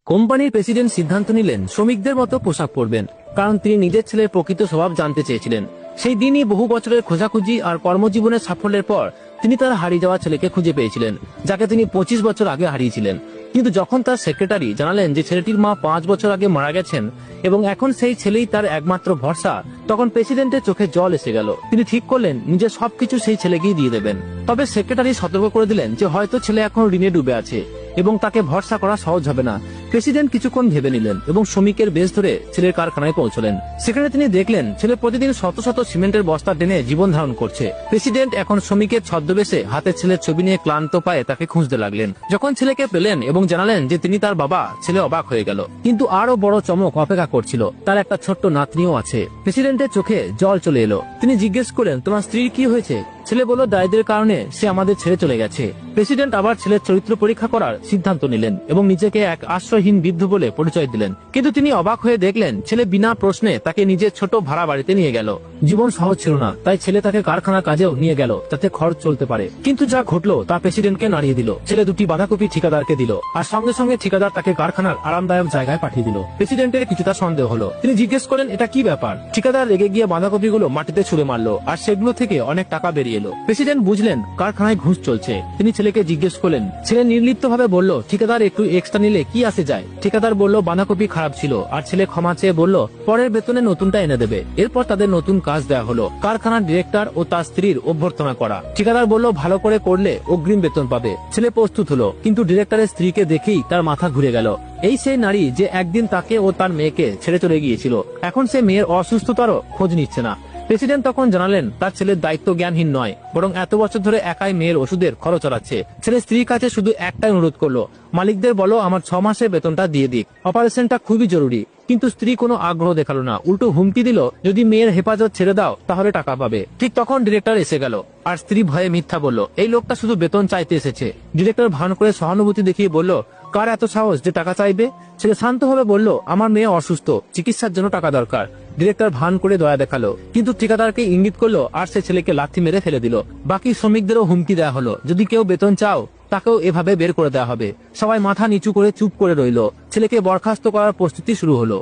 কোম্পানির প্রেসিডেন্ট সিদ্ধান্ত নিলেন শ্রমিকদের মতো পোশাক পরবেন, কারণ তিনি নিজের ছেলের প্রকৃত স্বভাব জানতে চেয়েছিলেন। সেই দিনই বহু বছরের খোঁজাখুঁজি আর কর্মজীবনের সাফল্যের পর তিনি তার হারিয়ে যাওয়া ছেলেকে খুঁজে পেয়েছিলেন, যাকে তিনি 25 বছর আগে হারিয়েছিলেন। কিন্তু যখন তার সেক্রেটারি জানালেন যে ছেলেটির মা 5 বছর আগে মারা গেছেন এবং এখন সেই ছেলেই তার একমাত্র ভরসা, তখন প্রেসিডেন্টের চোখে জল এসে গেল। তিনি ঠিক করলেন নিজের সবকিছু সেই ছেলেকেই দিয়ে দেবেন। তবে সেক্রেটারি সতর্ক করে দিলেন যে হয়তো ছেলে এখন ঋণে ডুবে আছে এবং তাকে ভরসা করা সহজ হবে না। প্রেসিডেন্ট কিছুক্ষণ ভেবে নিলেন এবং শ্রমিকের বেশ ধরে ছেলের কারখানায় পৌঁছলেন। সেখানে তিনি দেখলেন ছেলে প্রতিদিন শত শত সিমেন্টের বস্তা টেনে জীবন ধারণ করছে। প্রেসিডেন্ট এখন শ্রমিকের ছদ্মবেশে হাতে ছেলের ছবি নিয়ে ক্লান্ত পায়ে তাকে খুঁজতে লাগলেন। যখন ছেলেকে পেলেন এবং জানালেন যে তিনি তার বাবা, ছেলে অবাক হয়ে গেল। কিন্তু আরো বড় চমক অপেক্ষা করছিল, তার একটা ছোট্ট নাতনিও আছে। প্রেসিডেন্টের চোখে জল চলে এলো। তিনি জিজ্ঞেস করলেন, তোমার স্ত্রীর কি হয়েছে? ছেলে বলল, দারিদ্রের কারণে সে আমাদের ছেড়ে চলে গেছে। প্রেসিডেন্ট আবার ছেলের চরিত্র পরীক্ষা করার সিদ্ধান্ত নিলেন এবং নিজেকে এক আশ্রয়হীন বৃদ্ধ বলে পরিচয় দিলেন। কিন্তু তিনি অবাক হয়ে দেখলেন ছেলে বিনা প্রশ্নে তাকে নিজের ছোট ভাড়া বাড়িতে নিয়ে গেল। জীবন সহজ ছিল না, তাই ছেলে তাকে কারখানা কাজেও নিয়ে গেল যাতে খরচ চলতে পারে। কিন্তু যা ঘটলো তা প্রেসিডেন্টকে নাড়িয়ে দিল। ছেলে দুটি বাঁধাকপি ঠিকাদারকে দিল আর সঙ্গে সঙ্গে ঠিকাদার তাকে কারখানার আরামদায়ক জায়গায় পাঠিয়ে দিল। প্রেসিডেন্টের কিছুটা সন্দেহ হলো। তিনি জিজ্ঞেস করেন, এটা কি ব্যাপার? ঠিকাদার রেগে গিয়ে বাঁধাকপিগুলো মাটিতে ছুঁড়ে মারলো আর সেগুলো থেকে অনেক টাকা বেরিয়ে এলো। প্রেসিডেন্ট বুঝলেন কারখানায় ঘুষ চলছে। তিনি ছেলেকে জিজ্ঞেস করলেন। ছেলে নির্লিপ্ত ভাবে বলল, ঠিকাদার একটু এক্সট্রা নিলে কি আসে যায়? ঠিকাদার বলল, বাঁধাকপি খারাপ ছিল। আর ছেলে ক্ষমা চেয়ে বলল, পরের বেতনে নতুনটা এনে দেবে। এরপর তাদের নতুন কাজ দেওয়া হলো, কারখানার ডিরেক্টর ও তার স্ত্রীর অভ্যর্থনা করা। ঠিকাদার বলল, ভালো করে করলে অগ্রিম বেতন পাবে। ছেলে প্রস্তুত হলো, কিন্তু ডিরেক্টরের স্ত্রীকে দেখেই তার মাথা ঘুরে গেল। এই সেই নারী যে একদিন তাকে ও তার মেয়েকে ছেড়ে চলে গিয়েছিল। এখন সে মেয়ের অসুস্থতারও খোঁজ নিচ্ছে না। প্রেসিডেন্ট তখন জানালেন তার ছেলের দায়িত্ব জ্ঞানহীন নয়, বরং এত বছর ধরে একাই মেয়ের ওষুধের খরচ চালাচ্ছে। ছেলে স্ত্রীর কাছে শুধু একটাই অনুরোধ করলো, মালিকদের বলো আমার 6 মাসের বেতনটা দিয়ে দিক, অপারেশনটা খুবই জরুরি। কিন্তু স্ত্রী কোনো আগ্রহ দেখালো না, উল্টো হুমকি দিল, যদি মেয়ের হেফাজত ছেড়ে দাও তাহলে টাকা পাবে। ঠিক তখন ডিরেক্টর এসে গেল আর স্ত্রী ভয়ে মিথ্যা বলল, এই লোকটা শুধু বেতন চাইতে এসেছে। ডিরেক্টর ভান করে সহানুভূতি দেখিয়ে বলল, কার এত সাহস যে টাকা চাইবে? ছেলে শান্তভাবে বলল, আমার মেয়ে অসুস্থ, চিকিৎসার জন্য টাকা দরকার। ডিরেক্টর ভান করে দয়া দেখালো, কিন্তু ঠিকাদারকে ইঙ্গিত করলো আর সে ছেলেকে লাথি মেরে ফেলে দিল। বাকি শ্রমিকদেরও হুমকি দেওয়া হলো, যদি কেউ বেতন চাও তাকেও এভাবে বের করে দেওয়া হবে। সবাই মাথা নিচু করে চুপ করে রইল। ছেলেকে বরখাস্ত করার প্রস্তুতি শুরু হলো।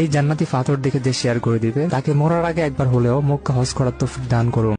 এই জান্নাতি পাথর দেখে যে শেয়ার করে দিবে, তাকে মরার আগে একবার হলেও মক্কা হজ করার তৌফিক দান করুন।